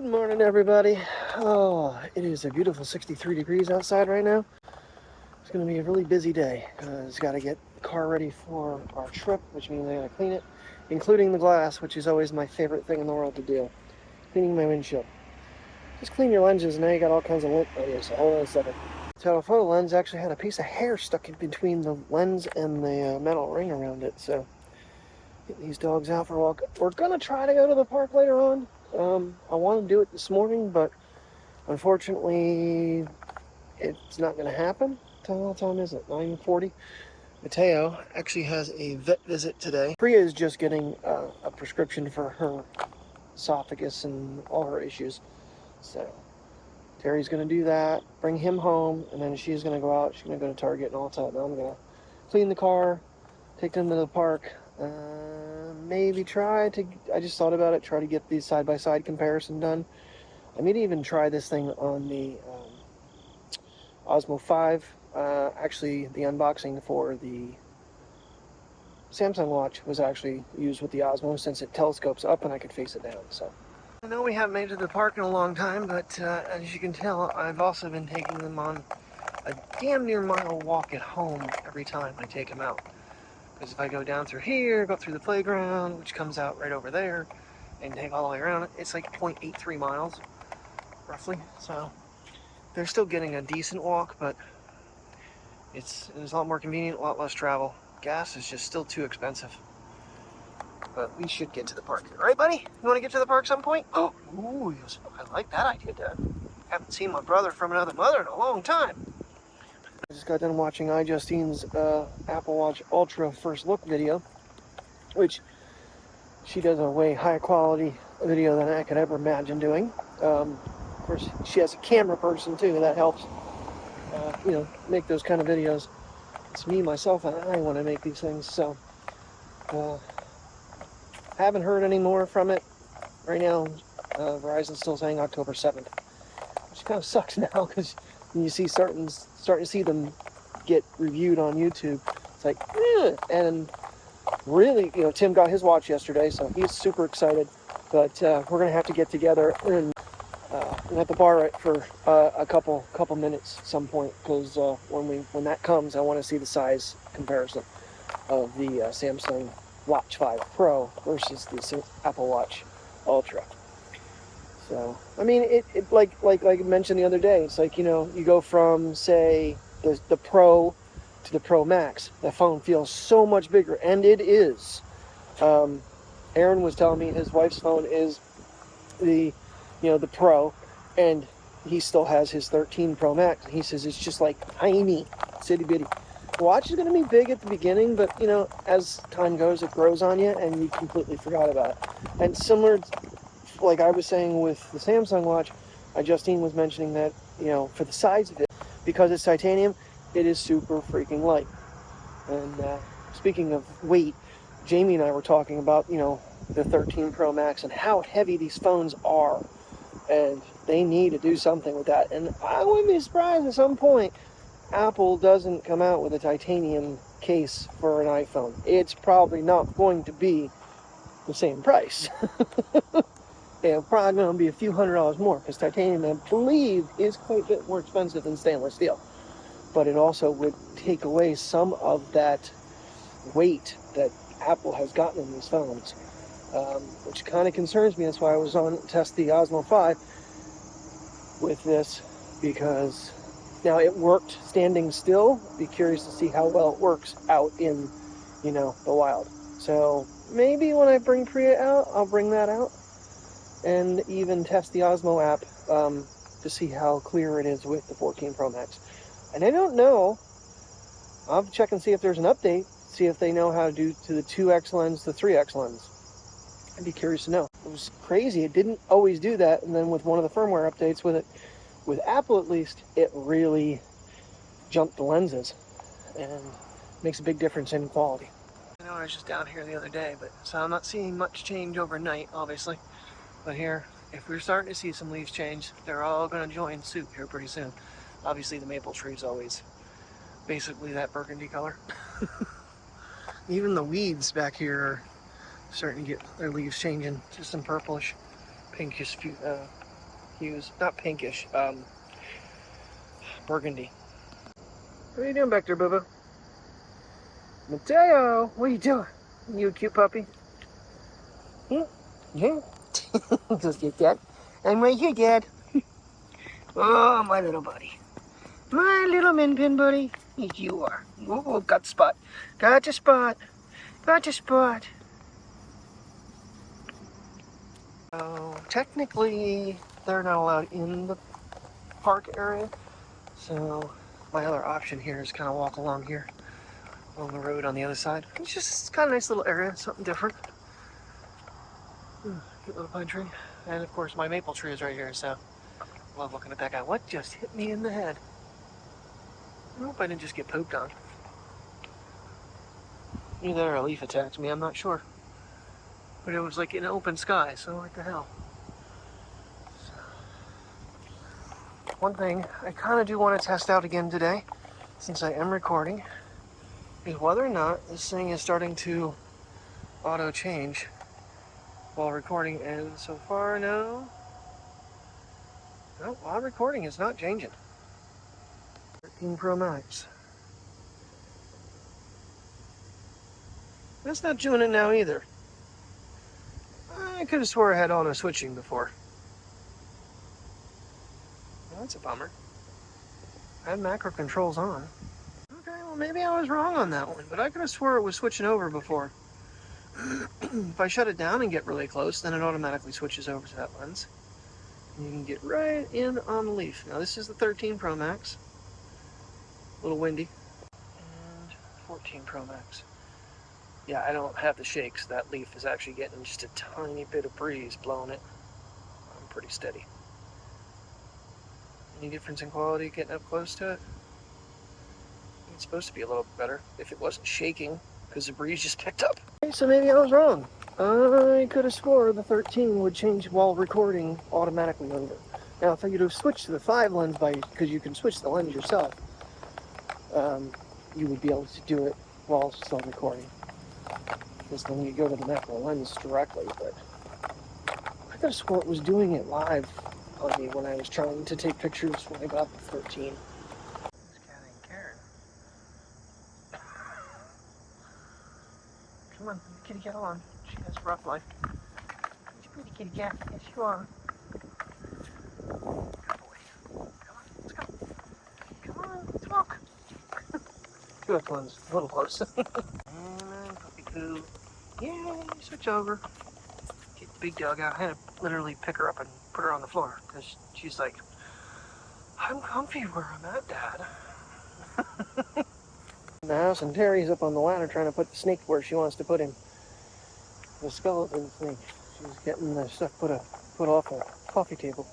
morning, everybody. Oh, it is a beautiful 63 degrees outside right now. It's going to be a really busy day because got to get the car ready for our trip, which means I got to clean it, including the glass, which is always my favorite thing in the world to do. Cleaning my windshield. Just clean your lenses, and now you got all kinds of lint. Oh, yes, hold on a second. The telephoto lens actually had a piece of hair stuck in between the lens and the metal ring around it, so getting these dogs out for a walk. We're going to try to go to the park later on. I want to do it this morning, but unfortunately it's not going to happen. What time is it? 9:40. Mateo actually has a vet visit today. Priya is just getting a prescription for her esophagus and all her issues. So Terry's going to do that, bring him home, and then she's going to go out. She's going to go to Target and all that. Now I'm going to clean the car, take them to the park. Maybe try to, I just thought about it, try to get the side-by-side comparison done. I may even try this thing on the Osmo 5. Actually, the unboxing for the Samsung watch was actually used with the Osmo since it telescopes up and I could face it down. So I know we haven't made it to the park in a long time, but as you can tell, I've also been taking them on a damn near mile walk at home every time I take them out. Because if I go down through here, go through the playground, which comes out right over there, and take all the way around, it's like 0.83 miles, roughly. So they're still getting a decent walk, but it's a lot more convenient, a lot less travel. Gas is just still too expensive. But we should get to the park. Right, buddy? You want to get to the park some point? Oh, ooh, I like that idea, Dad. Haven't seen my brother from another mother in a long time. I just got done watching iJustine's Apple Watch Ultra first look video, which she does a way higher quality video than I could ever imagine doing. Of course, she has a camera person too, that helps, make those kind of videos. It's me, myself, and I want to make these things, so haven't heard any more from it. Right now, Verizon's still saying October 7th, which kind of sucks now because you see starting to see them get reviewed on YouTube. It's like, and really, Tim got his watch yesterday, so he's super excited. But we're gonna have to get together and have to borrow it for a couple minutes at some point, because when that comes, I want to see the size comparison of the Samsung Watch 5 Pro versus the Apple Watch Ultra. So, I mean, it like I mentioned the other day, it's like, you go from, say, the Pro to the Pro Max. The phone feels so much bigger, and it is. Aaron was telling me his wife's phone is the Pro, and he still has his 13 Pro Max. He says it's just like tiny, itty bitty. The watch is going to be big at the beginning, but, as time goes, it grows on you, and you completely forgot about it. And similar, like I was saying with the Samsung watch, Justine was mentioning that, for the size of it, because it's titanium, it is super freaking light. And speaking of weight, Jamie and I were talking about, the 13 Pro Max and how heavy these phones are. And they need to do something with that. And I wouldn't be surprised at some point Apple doesn't come out with a titanium case for an iPhone. It's probably not going to be the same price. Yeah, probably going to be a few $100s more, because titanium, I believe, is quite a bit more expensive than stainless steel. But it also would take away some of that weight that Apple has gotten in these phones, which kind of concerns me. That's why I was on to test the Osmo 5 with this, because now it worked standing still. Be curious to see how well it works out in, the wild. So maybe when I bring Priya out, I'll bring that out and even test the Osmo app to see how clear it is with the 14 Pro Max. And I don't know, I'll have to check and see if there's an update, see if they know how to do to the 2X lens, the 3X lens. I'd be curious to know. It was crazy, it didn't always do that, and then with one of the firmware updates with it, with Apple at least, it really jumped the lenses and makes a big difference in quality. I know I was just down here the other day, so I'm not seeing much change overnight, obviously. But here, if we're starting to see some leaves change, they're all going to join suit here pretty soon. Obviously, the maple tree is always basically that burgundy color. Even the weeds back here are starting to get their leaves changing to some purplish, pinkish hues. Not pinkish, burgundy. What are you doing back there, Boo-Boo? Mateo, what are you doing? You a cute puppy? Yeah. Just get that. I'm right here, Dad. Oh, my little buddy. My little min pin buddy. Yes, you are. Oh, got the spot. Got the spot. Got the spot. Oh, technically, they're not allowed in the park area. So, my other option here is kind of walk along here, along the road on the other side. It's just kind of a nice little area, something different. Cute little pine tree. And of course, my maple tree is right here, so I love looking at that guy. What just hit me in the head? I hope I didn't just get pooped on. Either a leaf attacked me, I'm not sure. But it was like in open sky, so what the hell? So, one thing I kind of do want to test out again today, since I am recording, is whether or not this thing is starting to auto change while recording, and so far, no. No, while recording, it's not changing. 13 Pro Max. That's not doing it now either. I could have swore I had auto switching before. Well, that's a bummer. I had macro controls on. Okay, well maybe I was wrong on that one, but I could have swore it was switching over before. If I shut it down and get really close, then it automatically switches over to that lens. And you can get right in on the leaf. Now this is the 13 Pro Max. A little windy. And 14 Pro Max. Yeah, I don't have the shakes. That leaf is actually getting just a tiny bit of breeze blowing it. I'm pretty steady. Any difference in quality getting up close to it? It's supposed to be a little bit better if it wasn't shaking, because the breeze just picked up. Okay, so maybe I was wrong. I could have swore the 13 would change while recording automatically over. Now, if I could have switched to the 5 lens because you can switch the lens yourself, you would be able to do it while still recording. Because then you go to the macro lens directly, but I could have swore it was doing it live on me when I was trying to take pictures when I got the 13. This cat ain't caring. Come on, kitty cat along. She has a rough life. She's a pretty kitty cat. Yes, you are. Good boy. Come on, let's go. Come on, let's walk. Two one's a little close. And then puppy poo. Yay, switch over. Get the big dog out. I had to literally pick her up and put her on the floor because she's like, I'm comfy where I'm at, Dad. In the house, and Terry's up on the ladder trying to put the snake where she wants to put him. The skeleton snake. She's getting the stuff put off a coffee table.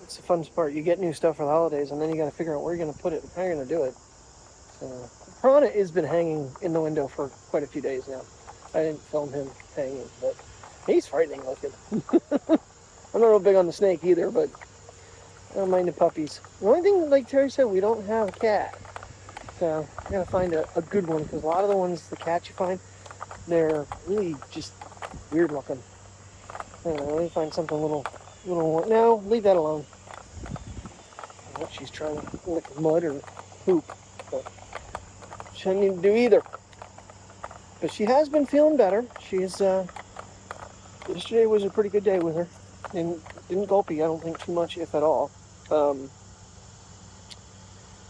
It's the fun part. You get new stuff for the holidays, and then you got to figure out where you're going to put it and how you're going to do it. So, Piranha has been hanging in the window for quite a few days now. I didn't film him hanging, but he's frightening looking. I'm not real big on the snake either, but I don't mind the puppies. The only thing, like Terry said, we don't have a cat. So I gotta find a good one, because a lot of the ones, the cats you find, they're really just weird looking. I don't know, let me find something a little more. No, leave that alone. I don't know what she's trying to lick mud or poop, but she doesn't need to do either. But she has been feeling better. She's, yesterday was a pretty good day with her. Didn't gulpy, I don't think, too much, if at all.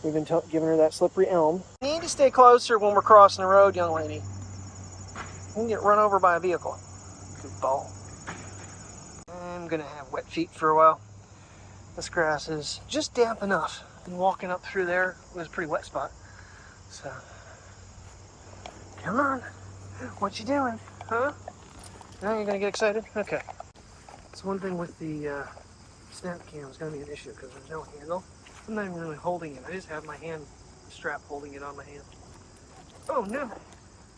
We've been giving her that slippery elm. You need to stay closer when we're crossing the road, young lady. You can get run over by a vehicle. Good ball. I'm gonna have wet feet for a while. This grass is just damp enough. And walking up through there was a pretty wet spot. So, come on. What you doing? Huh? Now you're gonna get excited? Okay. So one thing with the snap cam is gonna be an issue because there's no handle. I'm not even really holding it. I just have my hand strap holding it on my hand. Oh no!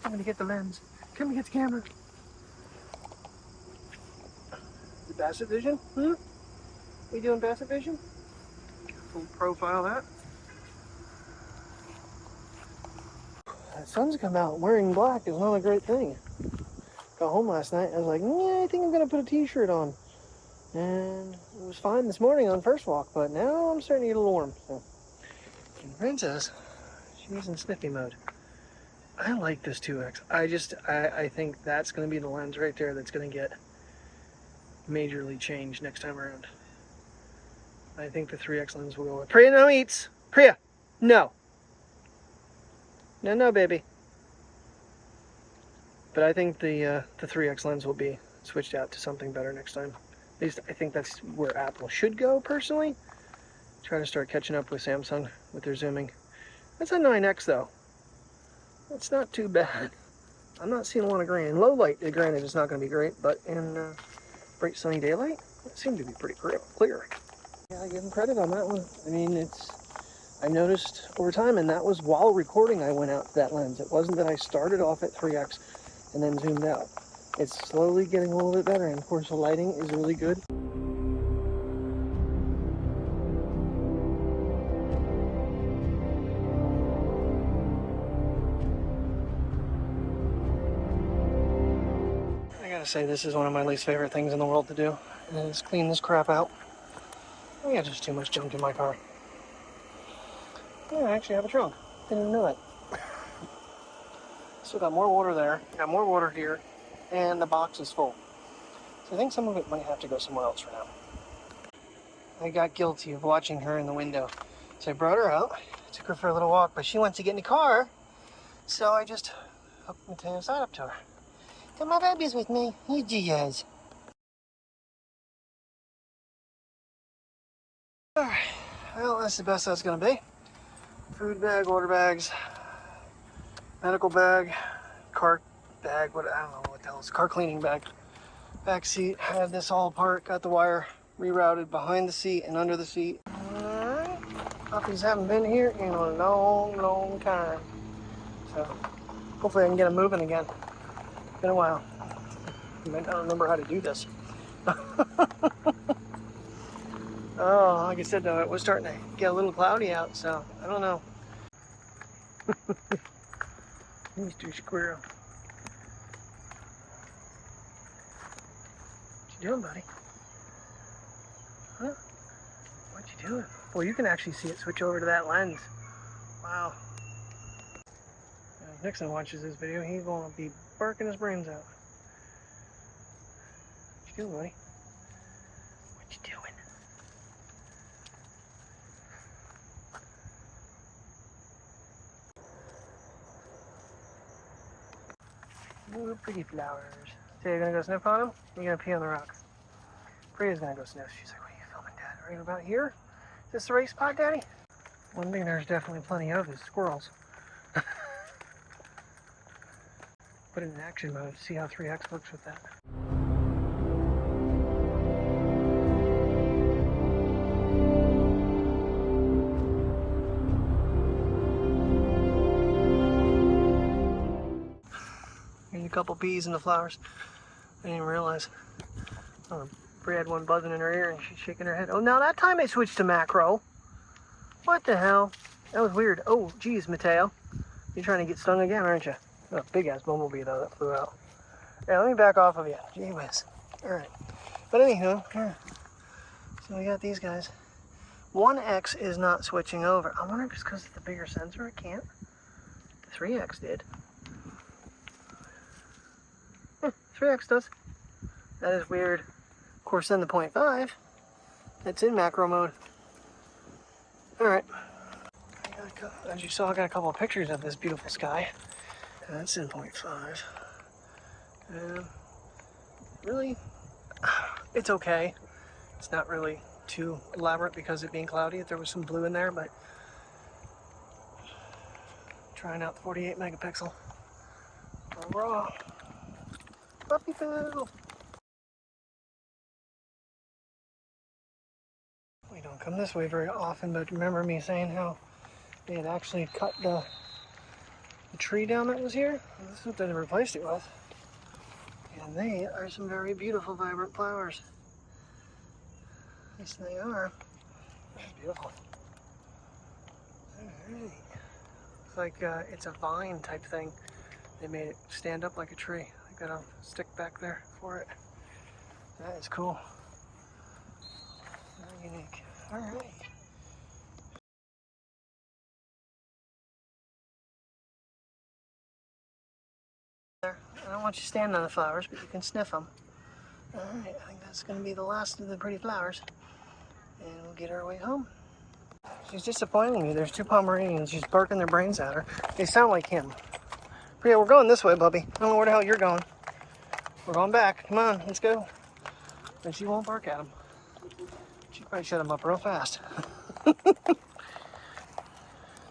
I'm gonna get the lens. Come and get the camera. The Basset Vision? We doing Basset Vision? Full profile that. The sun's come out. Wearing black is not a great thing. Got home last night. I was like, yeah, I think I'm gonna put a t-shirt on. And it was fine this morning on first walk, but now I'm starting to get a little warm. So. And Princess, she's in sniffy mode. I like this 2X. I think that's going to be the lens right there that's going to get majorly changed next time around. I think the 3X lens will go with. Priya, no eats! Priya! No! No, baby. But I think the 3X lens will be switched out to something better next time. At least I think that's where Apple should go, personally. Try to start catching up with Samsung with their zooming. That's a 9X, though. It's not too bad. I'm not seeing a lot of grain. Low light, granted, is not going to be great, but in bright sunny daylight, it seemed to be pretty clear. Yeah, I give them credit on that one. I mean, I noticed over time, and that was while recording I went out to that lens. It wasn't that I started off at 3X and then zoomed out. It's slowly getting a little bit better, and of course the lighting is really good. I gotta say, this is one of my least favorite things in the world to do, and it's clean this crap out. I got just too much junk in my car. Yeah, I actually have a trunk. Didn't even know it. Still got more water there, got more water here, and the box is full. So I think some of it might have to go somewhere else for now. I got guilty of watching her in the window. So I brought her out, took her for a little walk, but she wants to get in the car, so I just hooked Mateo's side up to her. So my baby's with me. Here she is. Alright, well, that's the best that's gonna be. Food bag, water bags, medical bag, car bag, I don't know what the hell it's, car cleaning bag. Back seat, had this all apart, got the wire rerouted behind the seat and under the seat. Alright, puppies haven't been here in a long time. So, hopefully I can get them moving again. Been a while. I don't remember how to do this. Oh, like I said though, it was starting to get a little cloudy out, so I don't know. Mr. Squirrel. What you doing, buddy? Huh? What you doing? Boy, you can actually see it switch over to that lens. Wow. If Nixon watches this video, he's gonna be barking his brains out. What you doing, buddy? What you doing? Little pretty flowers. So you're gonna go sniff on them? You're gonna pee on the rock. Priya's gonna go sniff. She's like, what are you filming, Dad? Right about here? Is this the right spot, Daddy? One thing there's definitely plenty of is squirrels. Put it in action mode, see how 3X works with that. A couple bees in the flowers. I didn't even realize. Bri had one buzzing in her ear and she's shaking her head. Oh, now that time I switched to macro. What the hell? That was weird. Oh, geez, Mateo. You're trying to get stung again, aren't you? Oh, big ass bumblebee though that flew out. Yeah, let me back off of you. Gee whiz. Alright. But anyhow, yeah. So we got these guys. 1X is not switching over. I wonder if it's because of the bigger sensor it can't. The 3X did. 3X does. That is weird. Of course, then the 0.5, it's in macro mode. Alright. As you saw, I got a couple of pictures of this beautiful sky. That's in 0.5. Really, it's okay. It's not really too elaborate because of it being cloudy. If there was some blue in there, but trying out the 48 megapixel. Raw. Puppy poo. We don't come this way very often, but remember me saying how they had actually cut the tree down that was here? This is what they replaced it with. And they are some very beautiful, vibrant flowers. Yes, they are. That's beautiful. Alright. Looks like it's a vine type thing. They made it stand up like a tree. Got a stick back there for it. That is cool. All right. I don't want you standing on the flowers, but you can sniff them. All right, I think that's going to be the last of the pretty flowers. And we'll get our way home. She's disappointing me. There's 2 Pomeranians. She's barking their brains at her. They sound like him. But yeah, we're going this way, Bubby. I don't know where the hell you're going. We're going back. Come on, let's go. And she won't bark at him. She probably shut him up real fast.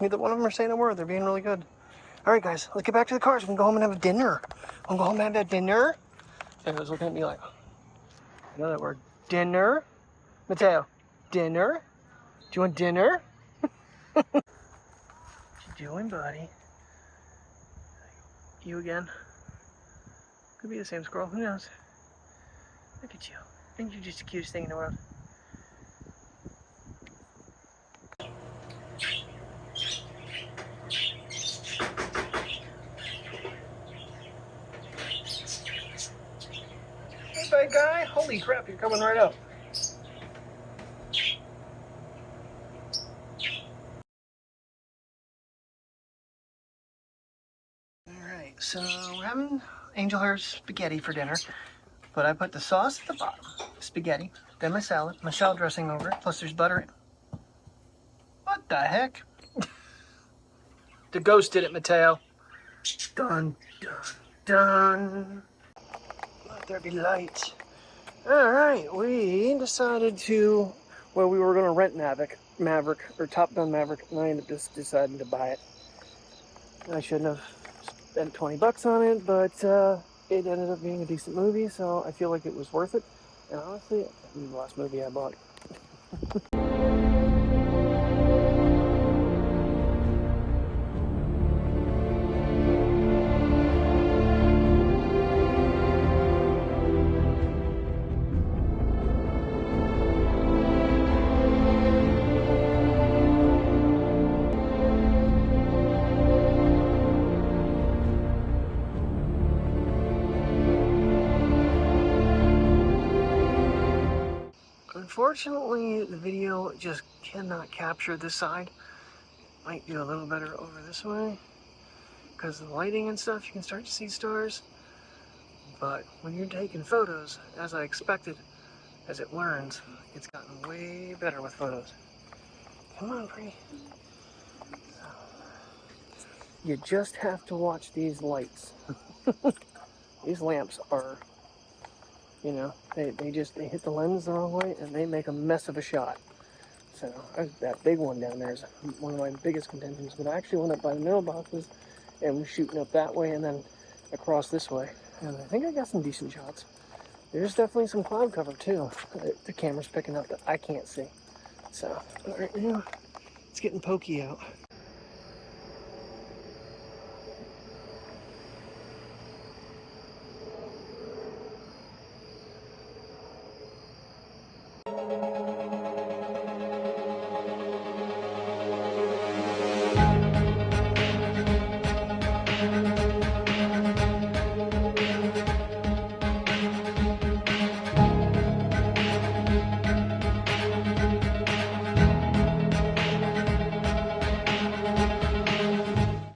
Neither one of them are saying a word. They're being really good. All right, guys, let's get back to the cars. We can go home and have a dinner. Want to go home and have dinner? And he was looking at me like, I know that word. Dinner? Mateo, dinner? Do you want dinner? What you doing, buddy? You again? Could be the same squirrel. Who knows? Look at you. I think you're just the cutest thing in the world. Hey, bad guy. Holy crap, you're coming right up. Alright, so we're having angel hair spaghetti for dinner. But I put the sauce at the bottom, spaghetti, then my salad dressing over it, plus there's butter. What the heck? The ghost did it, Mateo. Dun, dun, dun. Let there be light. Alright, we decided to, well, we were going to rent Maverick, or Top Gun Maverick, and I ended up just deciding to buy it. I shouldn't have spent 20 bucks on it, but it ended up being a decent movie, so I feel like it was worth it. And honestly, it was the last movie I bought. Unfortunately, the video just cannot capture this side. Might do a little better over this way. Because of the lighting and stuff, you can start to see stars. But when you're taking photos, as I expected, as it learns, it's gotten way better with photos. Come on, pretty. You just have to watch these lights. These lamps are, you know, they hit the lens the wrong way and they make a mess of a shot. So that big one down there is one of my biggest contentions. But I actually went up by the mailboxes and was shooting up that way and then across this way. And I think I got some decent shots. There's definitely some cloud cover too. The camera's picking up that I can't see. So right now it's getting pokey out.